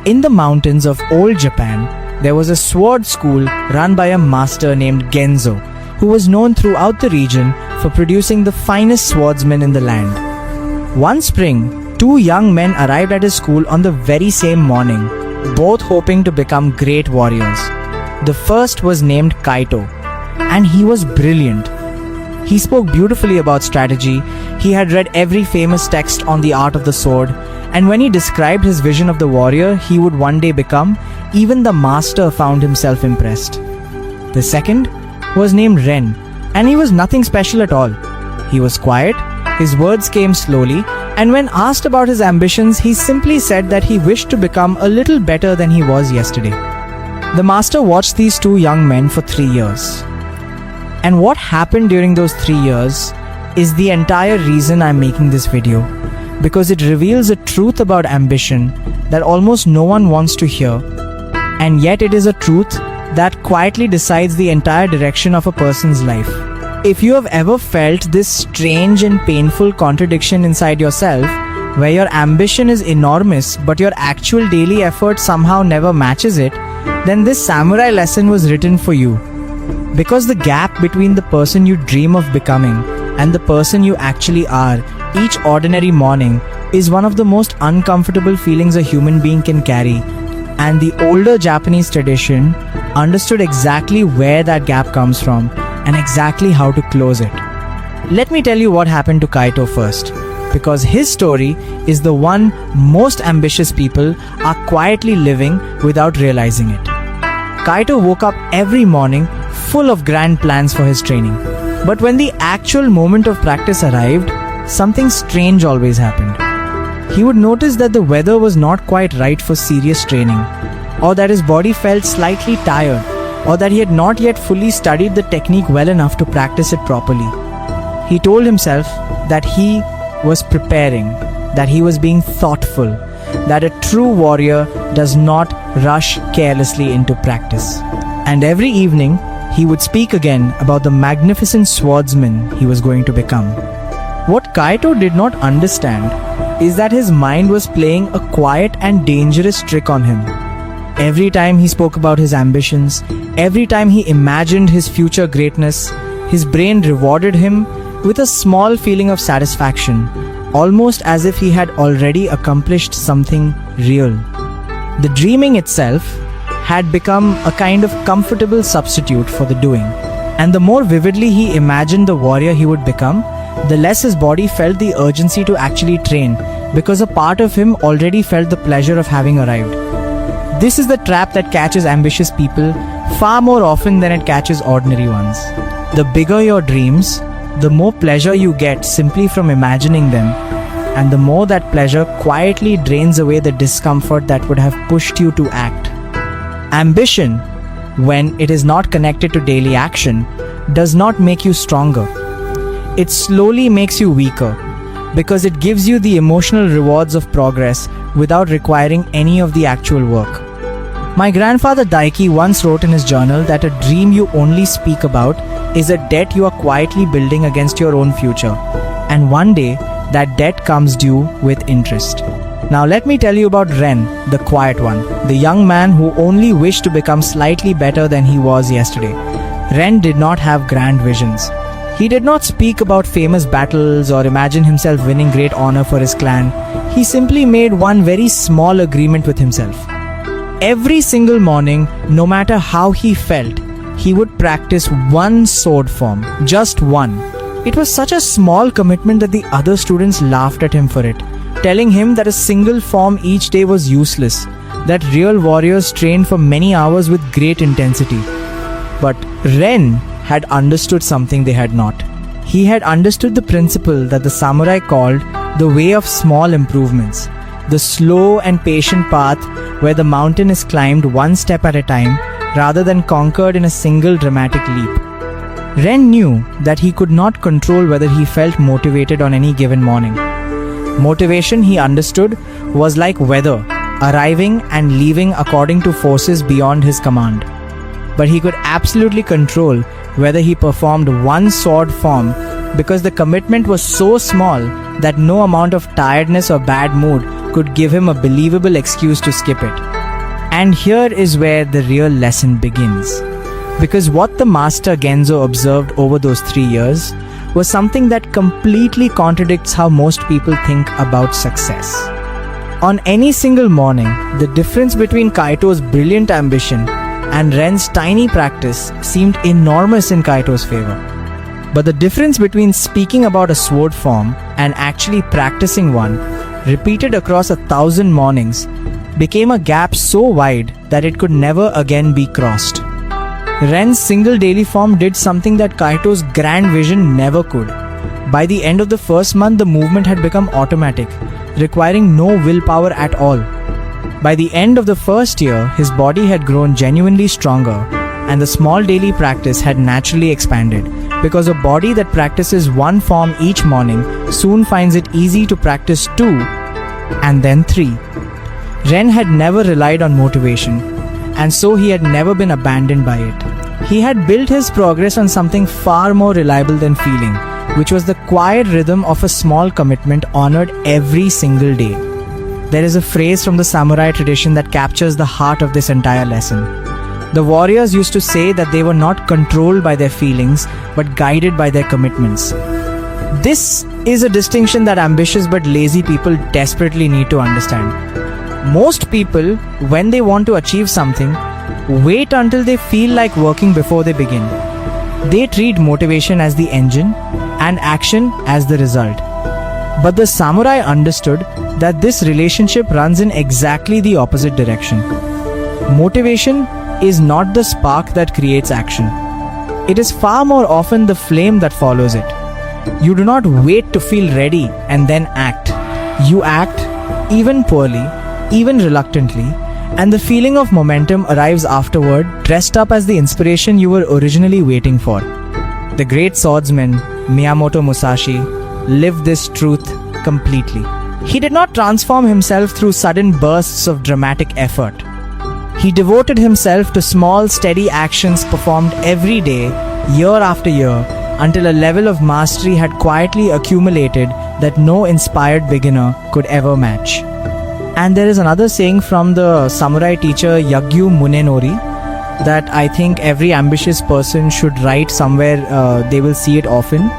In the mountains of old Japan, there was a sword school run by a master named Genzo, who was known throughout the region for producing the finest swordsmen in the land. One spring, two young men arrived at his school on the very same morning, both hoping to become great warriors. The first was named Kaito, and he was brilliant. He spoke beautifully about strategy, he had read every famous text on the art of the sword, and when he described his vision of the warrior he would one day become, even the master found himself impressed. The second was named Ren, and he was nothing special at all. He was quiet, his words came slowly, and when asked about his ambitions, he simply said that he wished to become a little better than he was yesterday. The master watched these two young men for 3 years. And what happened during those 3 years is the entire reason I'm making this video, because it reveals a truth about ambition that almost no one wants to hear, and yet it is a truth that quietly decides the entire direction of a person's life. If you have ever felt this strange and painful contradiction inside yourself, where your ambition is enormous but your actual daily effort somehow never matches it, then this samurai lesson was written for you. Because the gap between the person you dream of becoming and the person you actually are each ordinary morning is one of the most uncomfortable feelings a human being can carry, and the older Japanese tradition understood exactly where that gap comes from and exactly how to close it. Let me tell you what happened to Kaito first, because his story is the one most ambitious people are quietly living without realizing it. Kaito woke up every morning full of grand plans for his training, but when the actual moment of practice arrived, something strange always happened. He would notice that the weather was not quite right for serious training, or that his body felt slightly tired, or that he had not yet fully studied the technique well enough to practice it properly. He told himself that he was preparing, that he was being thoughtful, that a true warrior does not rush carelessly into practice. And every evening, he would speak again about the magnificent swordsman he was going to become. What Kaito did not understand is that his mind was playing a quiet and dangerous trick on him. Every time he spoke about his ambitions, every time he imagined his future greatness, his brain rewarded him with a small feeling of satisfaction, almost as if he had already accomplished something real. The dreaming itself had become a kind of comfortable substitute for the doing, and the more vividly he imagined the warrior he would become, the less his body felt the urgency to actually train, because a part of him already felt the pleasure of having arrived. This is the trap that catches ambitious people far more often than it catches ordinary ones. The bigger your dreams, the more pleasure you get simply from imagining them, and the more that pleasure quietly drains away the discomfort that would have pushed you to act. Ambition, when it is not connected to daily action, does not make you stronger. It slowly makes you weaker, because it gives you the emotional rewards of progress without requiring any of the actual work. My grandfather Daiki once wrote in his journal that a dream you only speak about is a debt you are quietly building against your own future, and one day that debt comes due with interest. Now let me tell you about Ren, the quiet one, the young man who only wished to become slightly better than he was yesterday. Ren did not have grand visions. He did not speak about famous battles or imagine himself winning great honor for his clan. He simply made one very small agreement with himself. Every single morning, no matter how he felt, he would practice one sword form, just one. It was such a small commitment that the other students laughed at him for it, telling him that a single form each day was useless, that real warriors trained for many hours with great intensity. But Ren had understood something they had not. He had understood the principle that the samurai called the way of small improvements, the slow and patient path where the mountain is climbed one step at a time rather than conquered in a single dramatic leap. Ren knew that he could not control whether he felt motivated on any given morning. Motivation, he understood, was like weather, arriving and leaving according to forces beyond his command. But he could absolutely control whether he performed one sword form, because the commitment was so small that no amount of tiredness or bad mood could give him a believable excuse to skip it. And here is where the real lesson begins. Because what the master Genzo observed over those 3 years was something that completely contradicts how most people think about success. On any single morning, the difference between Kaito's brilliant ambition and Ren's tiny practice seemed enormous in Kaito's favor. But the difference between speaking about a sword form and actually practicing one, repeated across 1,000 mornings, became a gap so wide that it could never again be crossed. Ren's single daily form did something that Kaito's grand vision never could. By the end of the first month, the movement had become automatic, requiring no willpower at all. By the end of the first year, his body had grown genuinely stronger, and the small daily practice had naturally expanded, because a body that practices one form each morning soon finds it easy to practice 2 and then 3. Ren had never relied on motivation, and so he had never been abandoned by it. He had built his progress on something far more reliable than feeling, which was the quiet rhythm of a small commitment honored every single day. There is a phrase from the samurai tradition that captures the heart of this entire lesson. The warriors used to say that they were not controlled by their feelings, but guided by their commitments. This is a distinction that ambitious but lazy people desperately need to understand. Most people, when they want to achieve something, wait until they feel like working before they begin. They treat motivation as the engine and action as the result. But the samurai understood that this relationship runs in exactly the opposite direction. Motivation is not the spark that creates action. It is far more often the flame that follows it. You do not wait to feel ready and then act. You act, even poorly, even reluctantly, and the feeling of momentum arrives afterward, dressed up as the inspiration you were originally waiting for. The great swordsman Miyamoto Musashi lived this truth completely. He did not transform himself through sudden bursts of dramatic effort. He devoted himself to small, steady actions performed every day, year after year, until a level of mastery had quietly accumulated that no inspired beginner could ever match. And there is another saying from the samurai teacher Yagyu Munenori that I think every ambitious person should write somewhere, they will see it often.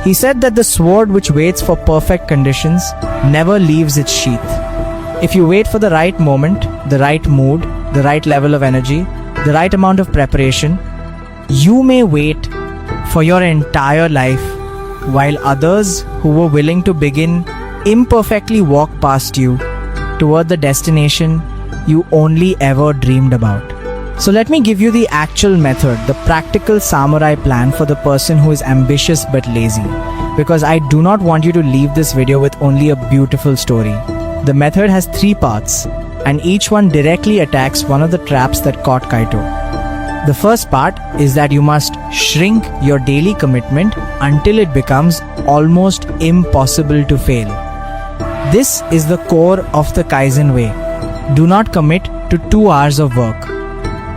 He said that the sword which waits for perfect conditions never leaves its sheath. If you wait for the right moment, the right mood, the right level of energy, the right amount of preparation, you may wait for your entire life, while others who were willing to begin imperfectly walk past you toward the destination you only ever dreamed about. So let me give you the actual method, the practical samurai plan for the person who is ambitious but lazy, because I do not want you to leave this video with only a beautiful story. The method has 3 parts, and each one directly attacks one of the traps that caught Kaito. The first part is that you must shrink your daily commitment until it becomes almost impossible to fail. This is the core of the Kaizen way. Do not commit to 2 hours of work.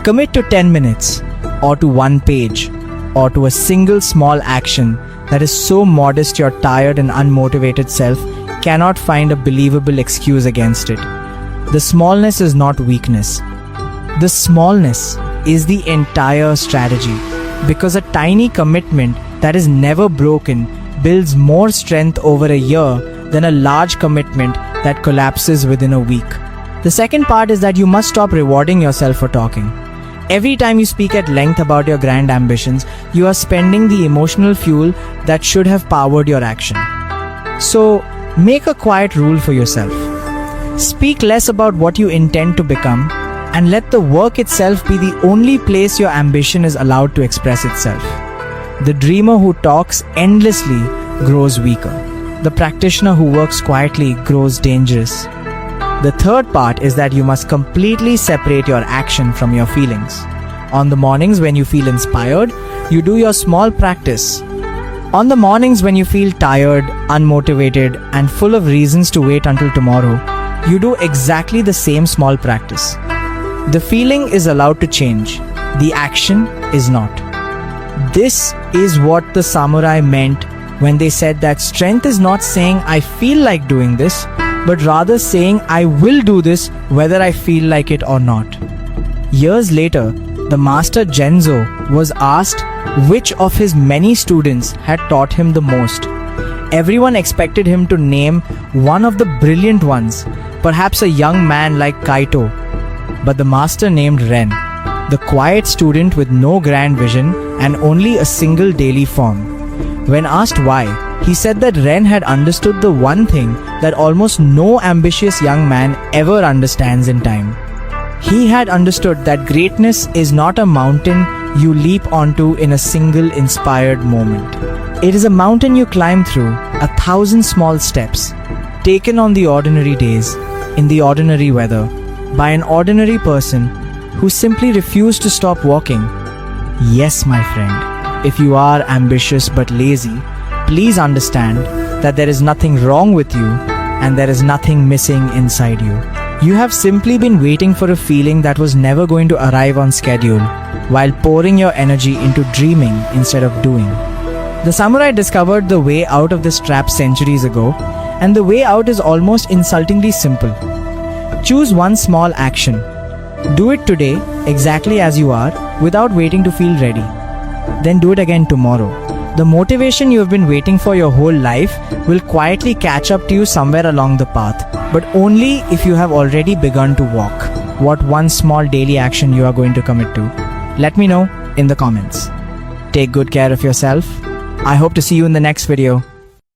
Commit to 10 minutes, or to 1 page, or to a single small action that is so modest your tired and unmotivated self cannot find a believable excuse against it. The smallness is not weakness. The smallness is the entire strategy, because a tiny commitment that is never broken builds more strength over a year than a large commitment that collapses within a week. The second part is that you must stop rewarding yourself for talking. Every time you speak at length about your grand ambitions, you are spending the emotional fuel that should have powered your action. So, make a quiet rule for yourself. Speak less about what you intend to become, and let the work itself be the only place your ambition is allowed to express itself. The dreamer who talks endlessly grows weaker. The practitioner who works quietly grows dangerous. The third part is that you must completely separate your action from your feelings. On the mornings when you feel inspired, you do your small practice. On the mornings when you feel tired, unmotivated, and full of reasons to wait until tomorrow, you do exactly the same small practice. The feeling is allowed to change. The action is not. This is what the samurai meant when they said that strength is not saying I feel like doing this, but rather saying, I will do this whether I feel like it or not. Years later, the master Genzo was asked which of his many students had taught him the most. Everyone expected him to name one of the brilliant ones, perhaps a young man like Kaito. But the master named Ren, the quiet student with no grand vision and only a single daily form. When asked why, he said that Ren had understood the one thing that almost no ambitious young man ever understands in time. He had understood that greatness is not a mountain you leap onto in a single inspired moment. It is a mountain you climb through 1,000 small steps, taken on the ordinary days, in the ordinary weather, by an ordinary person who simply refused to stop walking. Yes, my friend, if you are ambitious but lazy, please understand that there is nothing wrong with you and there is nothing missing inside you. You have simply been waiting for a feeling that was never going to arrive on schedule, while pouring your energy into dreaming instead of doing. The samurai discovered the way out of this trap centuries ago, and the way out is almost insultingly simple. Choose one small action. Do it today, exactly as you are, without waiting to feel ready. Then do it again tomorrow. The motivation you have been waiting for your whole life will quietly catch up to you somewhere along the path, but only if you have already begun to walk. What one small daily action you are going to commit to? Let me know in the comments. Take good care of yourself. I hope to see you in the next video.